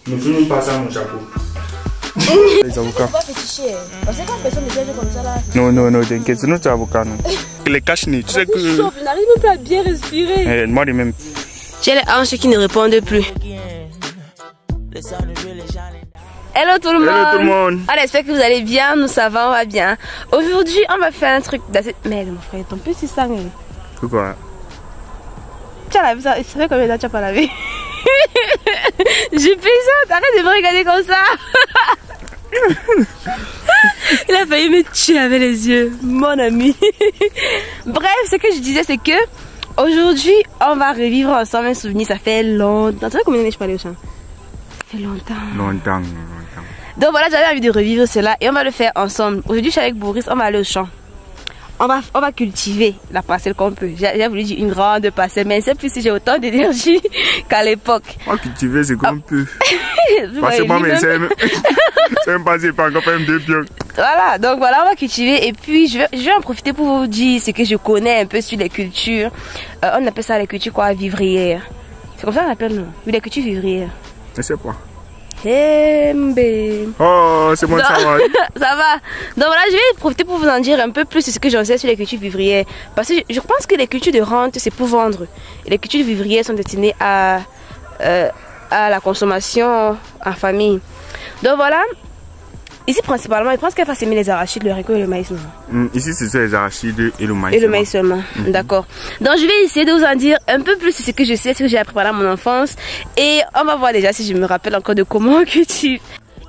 Ne fais pas ça, mon chapeau. Les avocats. Non, non, non, t'inquiète, c'est notre avocat. Les cache-nez, tu sais que. Je n'arrive même pas à bien respirer. Moi, de même. J'ai les hanches qui ne répondent plus. Hello tout le monde. Hello tout le monde. On espère que vous allez bien, nous ça va, on va bien. Aujourd'hui, on va faire un truc d'assez... Merde mon frère, ton petit sang. Pourquoi? Tu as lavé ça, ça fait combien de temps tu n'as pas lavé? J'ai fait ça, arrête de me regarder comme ça. Il a failli me tuer avec les yeux, mon ami. Bref, ce que je disais c'est que aujourd'hui, on va revivre ensemble un souvenir, ça fait longtemps. Tu sais combien d'années je suis pas allée au champ? Ça fait longtemps. Donc voilà, j'avais envie de revivre cela et on va le faire ensemble. Aujourd'hui, je suis avec Boris, on va aller au champ. On va cultiver la parcelle qu'on peut. J'ai voulu dire une grande parcelle, mais c'est plus si j'ai autant d'énergie qu'à l'époque. On va cultiver ce qu'on peut. Parce que moi, c'est même pas encore fait un deux pions. Voilà, donc voilà, on va cultiver et puis je vais en profiter pour vous dire ce que je connais un peu sur les cultures. On appelle ça les cultures quoi, vivrières. C'est comme ça qu'on appelle, non? Oui, les cultures vivrières. Je sais pas. Oh, c'est bon, ça va. Ça va. Donc voilà, je vais profiter pour vous en dire un peu plus sur ce que j'en sais sur les cultures vivrières. Parce que je pense que les cultures de rente, c'est pour vendre. Et les cultures vivrières sont destinées à la consommation en famille. Donc voilà. Ici principalement, je pense qu'elle va s'aimer les arachides, le haricot et le maïs. Ici, c'est ça, les arachides et le maïs. Et le maïs seulement. D'accord. Donc je vais essayer de vous en dire un peu plus sur ce que je sais, ce que j'ai appris pendant mon enfance. Et on va voir déjà si je me rappelle encore de comment on cultive.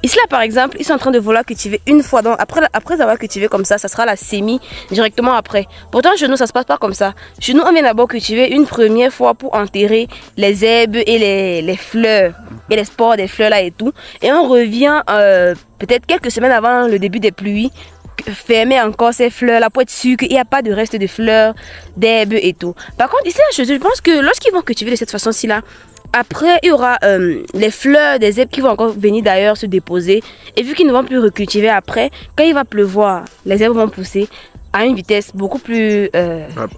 Ici là par exemple, ils sont en train de vouloir cultiver une fois. Donc après avoir cultivé comme ça sera la sémie directement après. Pourtant chez nous ça se passe pas comme ça. Chez nous on vient d'abord cultiver une première fois pour enterrer les herbes et les fleurs et les spores des fleurs là et tout. Et on revient peut-être quelques semaines avant le début des pluies, fermer encore ces fleurs là pour être sûr qu'il n'y a pas de reste de fleurs, d'herbes et tout. Par contre ici là, je pense que lorsqu'ils vont cultiver de cette façon-ci là, après, il y aura les fleurs des herbes qui vont encore venir d'ailleurs se déposer. Et vu qu'ils ne vont plus recultiver après, quand il va pleuvoir, les herbes vont pousser à une vitesse beaucoup plus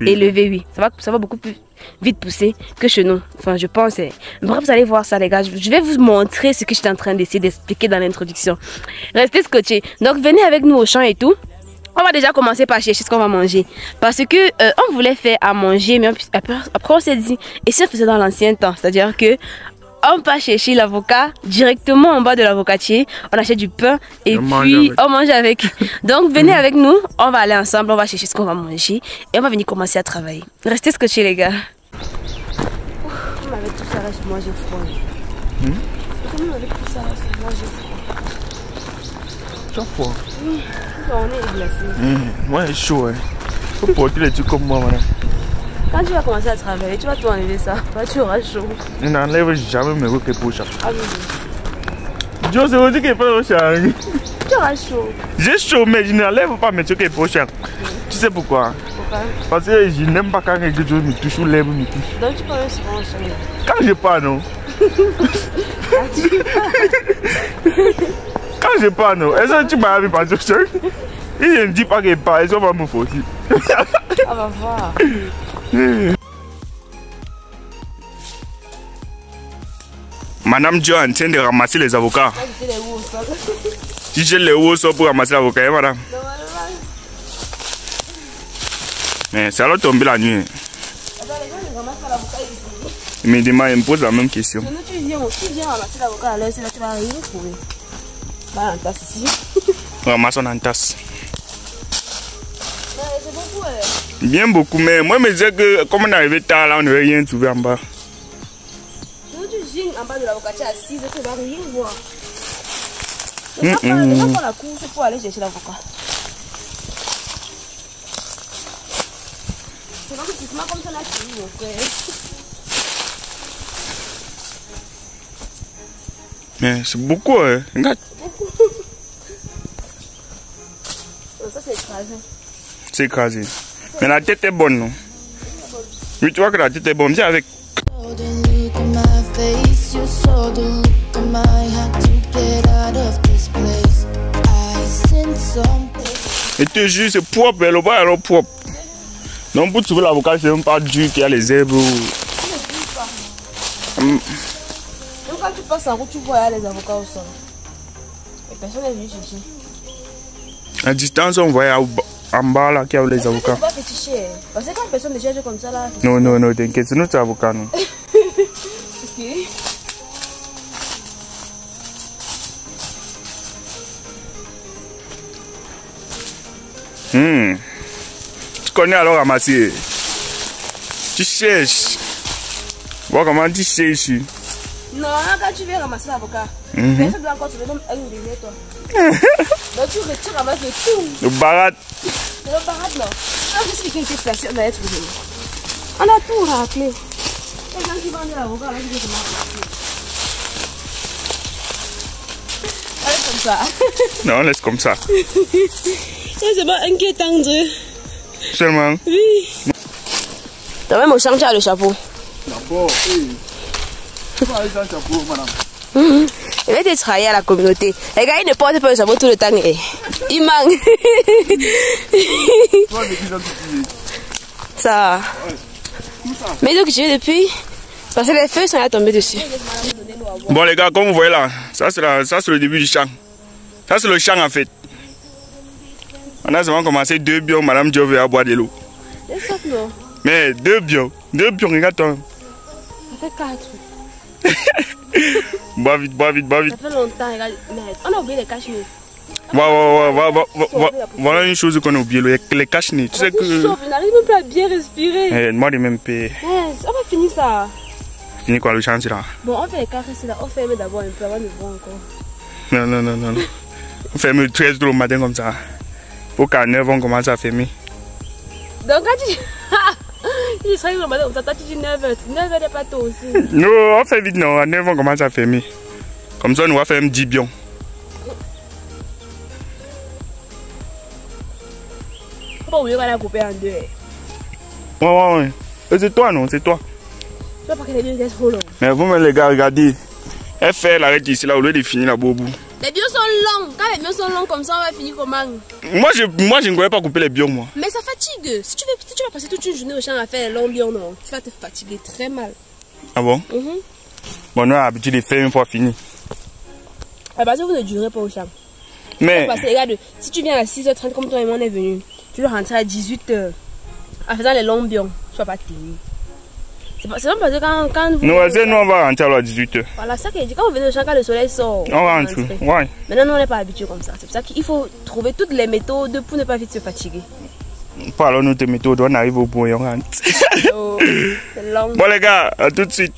élevée. Oui, ça va beaucoup plus vite pousser que chez nous. Enfin, je pense. Bref, vous allez voir ça, les gars. Je vais vous montrer ce que j'étais en train d'essayer d'expliquer dans l'introduction. Restez scotchés. Donc, venez avec nous au champ et tout. On va déjà commencer par chercher ce qu'on va manger. Parce que on voulait faire à manger, mais après on s'est dit, et si on faisait dans l'ancien temps, c'est-à-dire que on peut chercher l'avocat directement en bas de l'avocatier, on achète du pain et puis on mange avec. Donc venez avec nous, on va aller ensemble, on va chercher ce qu'on va manger et on va venir commencer à travailler. Restez scotchés les gars. Comme avec tout ça, reste manger froid. Comme avec tout ça, reste manger froid. Chaque fois. On est glacé. Moi, c'est chaud. Faut porter les trucs comme moi, madame. Quand tu vas commencer à travailler, tu vas tout enlever ça. Toi, tu auras chaud. Je n'enlève jamais mes roques pour chaque. Ah oui. Dieu, c'est aussi qu'il peut changer. Tu auras chaud. J'ai chaud, mais je n'enlève pas mes trucs pour chaque. Tu sais pourquoi? Pourquoi? Parce que je n'aime pas quand quelque chose me touche ou lève me touche. Donc tu parles souvent au champ. Quand je pars, non. Quand je pars, non. Est-ce que tu m'as vu par ce truc? Il ne dit pas qu'il part, est-ce qu'on va me foutre? On va voir. Madame Joe est en train de ramasser les avocats. Tu jettes les hauts pour ramasser l'avocat, madame? Mais ça va tomber la nuit. Il me pose la même question. Tu viens ramasser l'avocat à l'heure, c'est là que tu vas arriver trouver. Bah, en tasse ici. Ramasse en tasse. C'est beaucoup, Bien beaucoup, mais moi je me disais que comme on est arrivé tard là, on n'aurait rien trouvé en bas. Sinon tu gînes en bas de l'avocat, tu es assise, tu ne vas rien voir. Ne prends pas la course pour aller chercher l'avocat. C'est pas que tu te mets comme ça là, mon frère. Mais c'est beaucoup, hein. Regarde. Ça c'est écrasé. C'est écrasé. Mais la tête est bonne, non? Oui, tu vois que la tête est bonne. C'est avec. Et te jure, c'est propre, le bas est propre. Donc pour trouver l'avocat, c'est même pas dur qu'il y a les herbes. Donc quand tu passes en route, tu vois les avocats au sol. Et personne n'est venu chercher. À distance, on voyait en bas là qu'il y a les avocats. Pas féticher. Parce que quand personne ne cherche comme ça là. Non, non, non, t'inquiète, c'est notre avocat, non. Ok. Tu connais alors ramasser. Tu cherches. Vois comment tu cherches. Non, quand tu viens ramasser l'avocat, personne doit encore te donner un billet, toi. Donc tu ramasses le tout. Le barat. C'est le barat, non. Ah, je sais quelqu'un qui est placé, on a trouvé. On a tout raclé. Et quand tu vends l'avocat, là, tu dis comment racler. Allez, comme ça. Non, laisse comme ça. C'est pas inquiétant, Seulement. Oui. T'as même au champ, tu as le chapeau. D'abord, tu vas aller dans le chapeau, madame. Il va être travaillé à la communauté. Les gars, ils ne portent pas le chapeau tout le temps. Il manque. Ça. Mais donc, je vais depuis. Parce que les feuilles sont là tombées dessus. Bon, les gars, comme vous voyez là, ça c'est le début du champ. Ça, c'est le champ en fait. On a seulement commencé 2 bions, madame Dieu veut boire de l'eau. Mais 2 bions, regarde-toi. Ça fait 4. Bois vite, bois vite, bois vite. Ça fait longtemps, regarde. On a oublié les cache-nez. Voilà une chose qu'on a oublié, les cache-nez. Tu sais que. Je n'arrive même plus à bien respirer. Moi, de même paix. On va finir ça. Finir quoi le champ, c'est là? Bon, on fait les caresses là. On ferme d'abord un peu avant de voir encore. Non, non, non, non. On ferme 13 le matin comme ça. Faut qu'à 9 on commence à fermer. Donc quand tu dis serais le matin comme ça, toi tu dis 9h. 9h n'est pas tôt aussi. Non, on fait vite, non. À 9 on commence à fermer. Comme ça, on va faire 10 bions. Faut pas oublier qu'on a coupé en 2. Ouais. Et c'est toi, non? C'est toi. Tu vois pas que les bions étaient trop longs. Mais vous-même, les gars, regardez. Elle fait l'arrêt ici, là, au lieu de finir là-bas au bout. Les bions sont longs. Quand les bions sont longs comme ça, on va finir comment? Moi, je ne croyais pas couper les bions, moi. Mais ça fatigue. Si tu vas passer toute une journée au champ à faire les longs bions, non, tu vas te fatiguer très mal. Ah bon? Bon, nous, on a l'habitude de faire une fois fini. Ah bah, ça, vous ne durez pas au champ. Mais. Parce que, regarde, si tu viens à 6h30 comme toi et moi on est venu, tu dois rentrer à 18h. En faisant les longs bions, tu vas pas tenir. C'est pas parce que quand vous. Nous, on va rentrer alors à 18h. Voilà, ça que je dis. Quand vous venez au champ, quand le soleil sort. On rentre, ouais. Maintenant, nous, on n'est pas habitués comme ça. C'est pour ça qu'il faut trouver toutes les méthodes pour ne pas vite se fatiguer. Parlons-nous de méthodes, on arrive au bout et on rentre. Oh, c'est long. Bon, les gars, à tout de suite.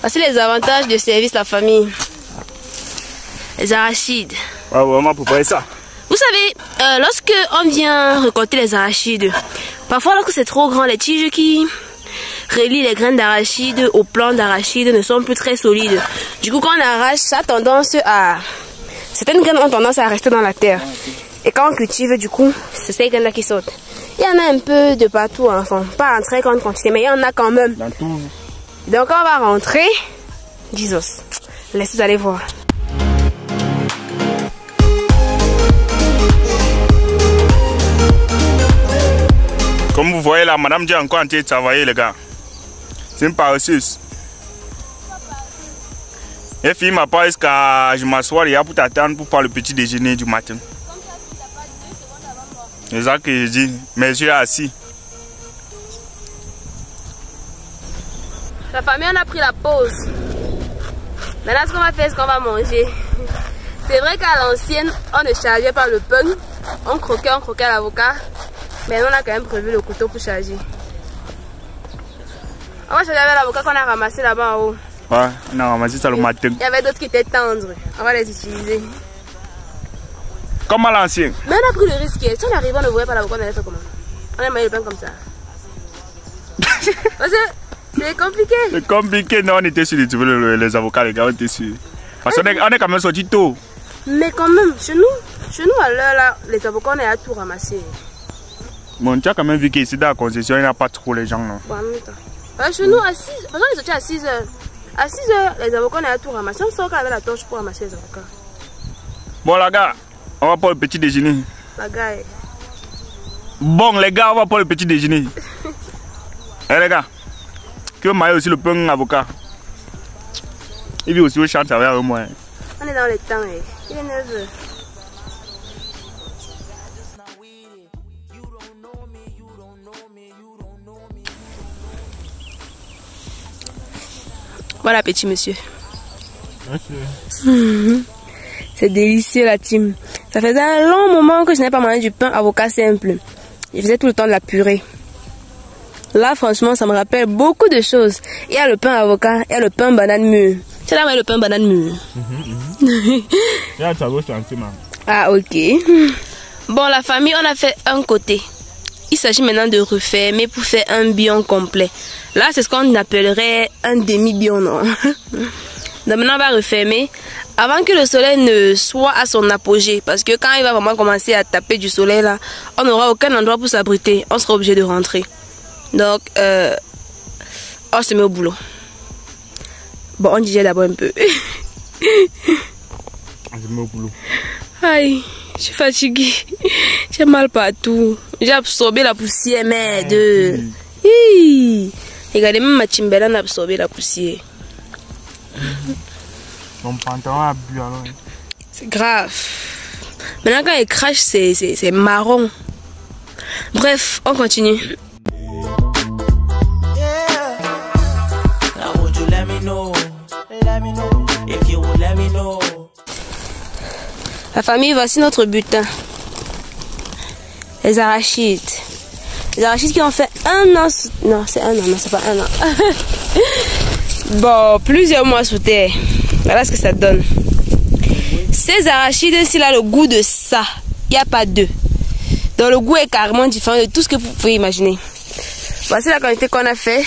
Voici les avantages de service la famille. Les arachides. Ah, on m'a préparé ça. Vous savez, lorsque on vient récolter les arachides, parfois lorsque c'est trop grand, les tiges qui relient les graines d'arachides aux plants d'arachides ne sont plus très solides. Du coup, quand on arrache, ça a tendance à... Certaines graines ont tendance à rester dans la terre. Et quand on cultive, du coup, c'est ces graines-là qui sautent. Il y en a un peu de partout, hein. Enfin, pas en très grande quantité, mais il y en a quand même. Dans tout. Donc on va rentrer. Jesus. Laissez-vous aller voir. Comme vous voyez là, madame dit encore en train de travailler, les gars. C'est une paresseuse. Et fille m'a pas jusqu'à je m'assois là pour t'attendre pour faire le petit déjeuner du matin. C'est ça que je dis. Mais je suis assis. La famille, on a pris la pause. Maintenant, ce qu'on va faire, c'est qu'on va manger. C'est vrai qu'à l'ancienne, on ne chargeait pas le pain. On croquait l'avocat. Mais on a quand même prévu le couteau pour charger. On va charger avec l'avocat qu'on a ramassé là-bas en haut. Ouais, on a ramassé ça le matin. Il y avait d'autres qui étaient tendres. On va les utiliser. Comme à l'ancien. Mais on a pris le risque. Si on arrive, on ne voyait pas l'avocat, on allait faire comment? On a maillé le pain comme ça. Parce que c'est compliqué. C'est compliqué, non, on était sur les avocats, les gars, on était sur. Parce qu'on est quand même sorti tôt. Mais quand même, chez nous à l'heure là, les avocats, on est à tout ramasser. Bon, tu as quand même vu qu'ici dans la concession, il n'y a pas trop les gens, non? Bon, en même temps. Chez nous, à 6 h, on est sorti à 6 h. À 6 h, les avocats, on est à tout ramasser. On sort quand avec la torche pour ramasser les avocats. Bon, les gars, on va pour le petit déjeuner. La gars. Bon, les gars, on va pour le petit déjeuner. Eh les gars, que maille aussi le pain avocat. Il vit aussi au champ, ça va avec moi. On est dans le temps, il est 9h. Bon appétit, monsieur. Merci. C'est délicieux, la team. Ça faisait un long moment que je n'avais pas mangé du pain avocat simple. Je faisais tout le temps de la purée. Là, franchement, ça me rappelle beaucoup de choses. Il y a le pain avocat, il y a le pain banane mûre. C'est là où il y a le pain banane mûre. Il y a le tableau sentiment. Ah, ok. Bon, la famille, on a fait un côté. Il s'agit maintenant de refermer pour faire un bion complet. Là, c'est ce qu'on appellerait un demi-bion, non? Donc maintenant, on va refermer avant que le soleil ne soit à son apogée. Parce que quand il va vraiment commencer à taper du soleil, là, on n'aura aucun endroit pour s'abriter. On sera obligé de rentrer. Donc, on se met au boulot. Bon, on digère d'abord un peu. On se met au boulot. Aïe, je suis fatiguée. J'ai mal partout. J'ai absorbé la poussière, merde. Regardez, même ma Timberland a absorbé la poussière. Ton pantalon a bu alors. C'est grave. Maintenant, quand il crache, c'est marron. Bref, on continue. La famille, voici notre butin. Les arachides. Les arachides qui ont fait un an. Non, c'est un an, non, c'est pas un an. Bon, plusieurs mois sous terre. Voilà ce que ça donne. Ces arachides, s'il a le goût de ça, il n'y a pas deux. Donc le goût est carrément différent de tout ce que vous pouvez imaginer. Voici la quantité qu'on a fait.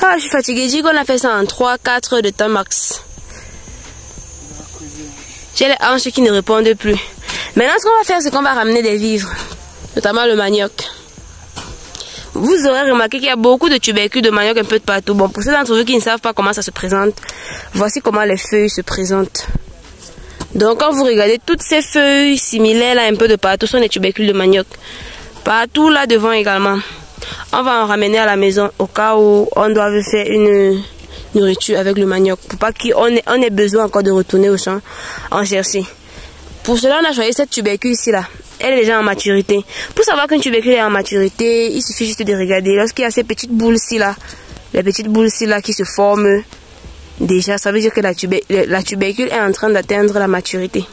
Ah, je suis fatiguée. Je dis qu'on a fait ça en 3-4 heures de temps max. J'ai les hanches qui ne répondent plus. Maintenant, ce qu'on va faire, c'est qu'on va ramener des vivres. Notamment le manioc. Vous aurez remarqué qu'il y a beaucoup de tubercules de manioc un peu de partout. Bon, pour ceux d'entre vous qui ne savent pas comment ça se présente, voici comment les feuilles se présentent. Donc, quand vous regardez toutes ces feuilles similaires là un peu de partout, sont des tubercules de manioc. Partout là devant également. On va en ramener à la maison au cas où on doit faire une nourriture avec le manioc. Pour pas qu'on ait besoin encore de retourner au champ en chercher. Pour cela, on a choisi cette tubercule ici là. Elle est déjà en maturité. Pour savoir qu'une tubercule est en maturité, il suffit juste de regarder. Lorsqu'il y a ces petites boules-ci là, les petites boules-ci là qui se forment, déjà, ça veut dire que la tubercule est en train d'atteindre la maturité.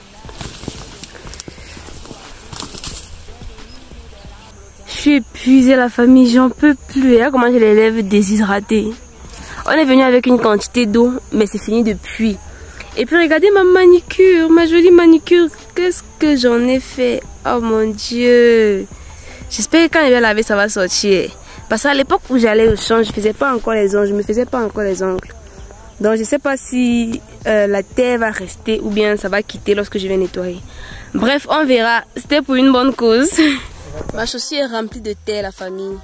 Je suis épuisée, la famille, j'en peux plus. Regarde comment j'ai les lèvres déshydratées. On est venu avec une quantité d'eau, mais c'est fini depuis. Et puis regardez ma manicure, ma jolie manicure. Qu'est-ce que j'en ai fait? Oh mon Dieu. J'espère que quand je vais laver, ça va sortir. Parce qu'à l'époque où j'allais au champ, je faisais pas encore les ongles. Je me faisais pas encore les ongles. Donc je sais pas si la terre va rester ou bien ça va quitter lorsque je vais nettoyer. Bref, on verra. C'était pour une bonne cause. Ma chaussure est remplie de terre, la famille.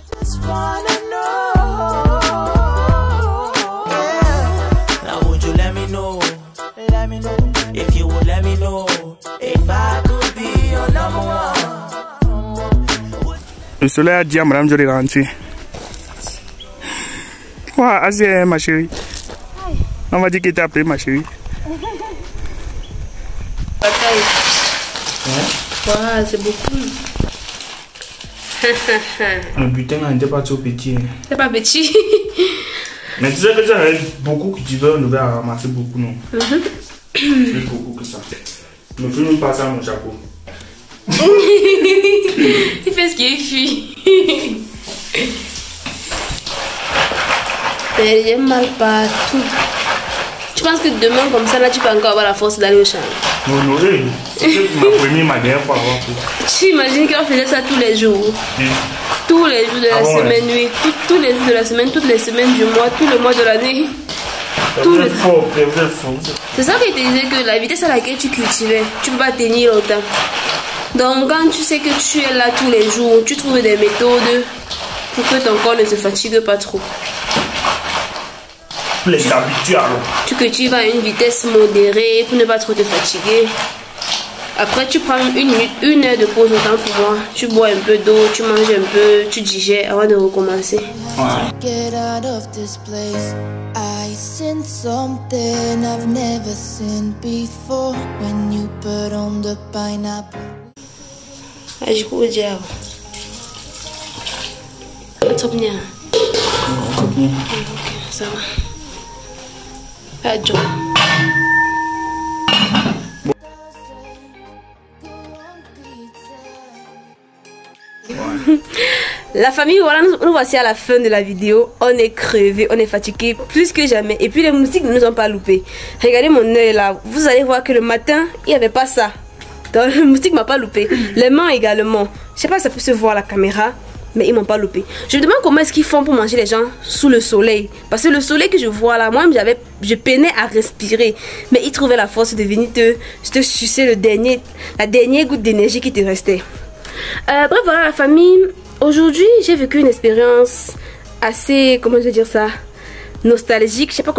Le soleil a dit à Madame de rentrer. Ouah, assez ma chérie. On va dire qu'il t'a appelé ma chérie. Voilà, c'est beaucoup. Le butin n'était pas trop petit. C'est pas petit. Mais tu sais que j'avais beaucoup cultivé, on devait ramasser beaucoup, non? Plus beaucoup que ça. Ne fais même pas ça, mon chapeau. Il fait ce qu'il fuit. J'ai mal partout. Tu penses que demain, comme ça, là, tu peux encore avoir la force d'aller au champ? Non, non, c'est ma première, ma dernière fois avoir fait. Tu imagines qu'on faisait ça tous les jours? Tous les jours de la semaine, oui. Tous les jours de la semaine, toutes les semaines du mois, tous les mois de l'année. C'est ça que je te disais, que la vitesse à laquelle tu cultivais, tu ne peux pas tenir longtemps. Donc quand tu sais que tu es là tous les jours, tu trouves des méthodes pour que ton corps ne se fatigue pas trop. Les habitudes alors. Tu cultives à une vitesse modérée pour ne pas trop te fatiguer. Après, tu prends une heure de pause de temps pour moi. Tu bois un peu d'eau, tu manges un peu, tu digères avant de recommencer. Get out of this place. I seen something I've never seen before. When you put on the pineapple. Je peux dire. Trop bien. Ça va. Adieu. La famille, voilà, nous voici à la fin de la vidéo. On est crevé, on est fatigué plus que jamais. Et puis les moustiques ne nous ont pas loupé. Regardez mon œil là. Vous allez voir que le matin, il n'y avait pas ça. Donc le moustique m'a pas loupé. Les mains également. Je sais pas si ça peut se voir à la caméra, mais ils m'ont pas loupé. Je me demande comment est-ce qu'ils font pour manger les gens sous le soleil. Parce que le soleil que je vois là, moi je peinais à respirer. Mais ils trouvaient la force de venir te sucer la dernière goutte d'énergie qui te restait. Bref, voilà la famille. Aujourd'hui, j'ai vécu une expérience assez, comment je vais dire ça, nostalgique. Je sais pas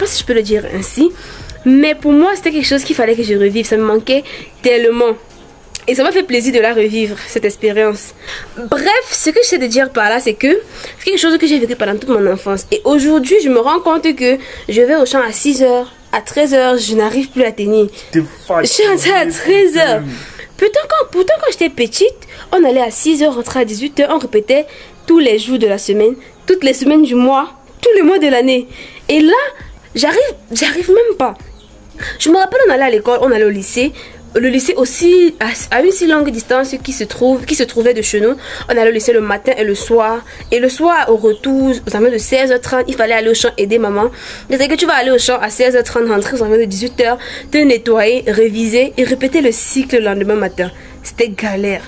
si je peux le dire ainsi. Mais pour moi, c'était quelque chose qu'il fallait que je revive. Ça me manquait tellement. Et ça m'a fait plaisir de la revivre, cette expérience. Bref, ce que j'essaie de dire par là, c'est que c'est quelque chose que j'ai vécu pendant toute mon enfance. Et aujourd'hui, je me rends compte que je vais au champ à 6h, à 13h, je n'arrive plus à tenir. Je suis entrée à 13h. Pourtant, quand j'étais petite, on allait à 6h, rentrer à 18h, on répétait tous les jours de la semaine, toutes les semaines du mois, tous les mois de l'année. Et là, j'arrive même pas. Je me rappelle, on allait à l'école, on allait au lycée. Le lycée aussi, à une si longue distance qui se trouvait de chez nous. On allait au lycée le matin et le soir. Et le soir, au retour, aux environs de 16h30, il fallait aller au champ aider maman. C'est-à-dire que tu vas aller au champ à 16h30, rentrer aux environs de 18h, te nettoyer, réviser et répéter le cycle le lendemain matin. C'était galère.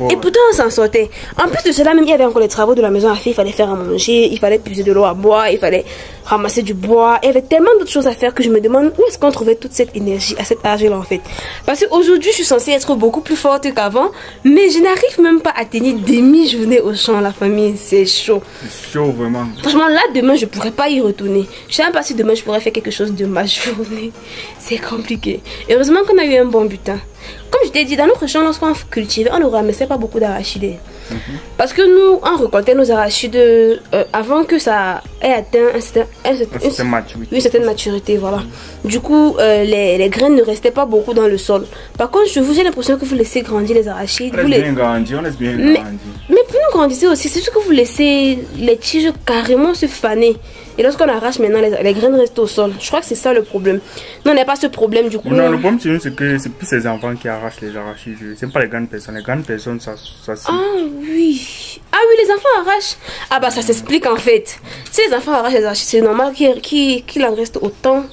Et pourtant, on s'en sortait. En plus de cela, même il y avait encore les travaux de la maison à faire. Il fallait faire à manger, il fallait puiser de l'eau à boire, il fallait ramasser du bois. Il y avait tellement d'autres choses à faire que je me demande où est-ce qu'on trouvait toute cette énergie à cet âge-là en fait. Parce qu'aujourd'hui, je suis censée être beaucoup plus forte qu'avant, mais je n'arrive même pas à tenir demi-journée au champ, la famille. C'est chaud. C'est chaud, vraiment. Franchement, là, demain, je pourrais pas y retourner. Je sais même pas si demain, je pourrais faire quelque chose de ma journée. C'est compliqué. Heureusement qu'on a eu un bon butin. Comme je t'ai dit, dans notre champ, lorsqu'on cultivait, on ne ramassait pas beaucoup d'arachides. Parce que nous, on récoltait nos arachides avant que ça ait atteint une certaine maturité. Voilà. Du coup, les graines ne restaient pas beaucoup dans le sol. Par contre, j'ai l'impression que vous laissez grandir les arachides. On laisse bien grandir, on laisse bien grandir. Mais plus nous grandissez aussi, c'est juste que vous laissez les tiges carrément se faner. Et lorsqu'on arrache maintenant, les graines restent au sol. Je crois que c'est ça le problème. Non, on n'a pas ce problème du coup. Non, le problème c'est que c'est plus les enfants qui arrachent les arachides. C'est pas les grandes personnes. Les grandes personnes, ça Ah oui. Ah oui, les enfants arrachent. Ah bah ça s'explique en fait. Si les enfants arrachent les arachides, c'est normal qu'il en reste autant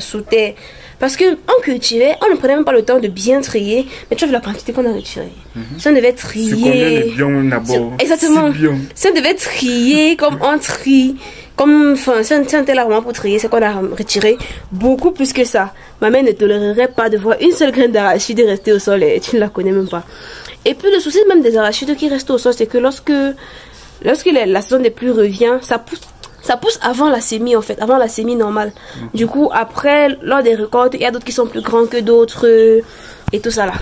sous terre. Parce qu'on cultivait, on ne prenait même pas le temps de bien trier. Mais tu vois la quantité qu'on a retirée. Si on devait trier. Exactement. Si on devait trier comme on trie. Si on était là vraiment pour trier, c'est qu'on a retiré beaucoup plus que ça. Ma mère ne tolérerait pas de voir une seule graine d'arachide rester au sol et tu ne la connais même pas. Et puis le souci même des arachides qui restent au sol, c'est que lorsque la saison des pluies revient, ça pousse avant la semis en fait, avant la semis normale. Du coup, après, lors des récoltes, il y a d'autres qui sont plus grands que d'autres et tout ça là.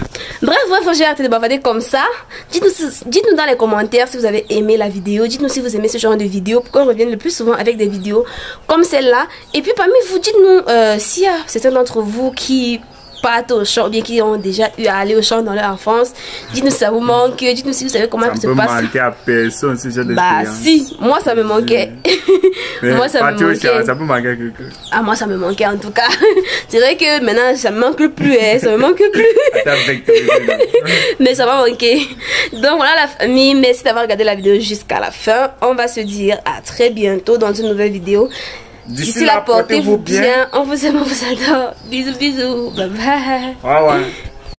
Bref, j'ai arrêté de bavarder comme ça. Dites-nous dans les commentaires si vous avez aimé la vidéo. Dites-nous si vous aimez ce genre de vidéo pour qu'on revienne le plus souvent avec des vidéos comme celle-là. Et puis parmi vous, dites-nous s'il y a certains d'entre vous qui partent au champ, bien qui ont déjà eu à aller au champ dans leur enfance. Dites-nous si ça vous manque, dites-nous si vous savez comment ça se passe. Ça peut manquer à personne si j'ai des si, moi ça me manquait. Moi ça me manquait. Ça peut manquer à quelqu'un. Ah moi ça me manquait en tout cas. C'est vrai que maintenant ça me manque plus, ça me manque plus. Mais ça va manquer. Donc voilà la famille, merci d'avoir regardé la vidéo jusqu'à la fin. On va se dire à très bientôt dans une nouvelle vidéo. D'ici là, portez-vous bien. On vous aime, on vous adore. Bisous, bisous. Bye bye.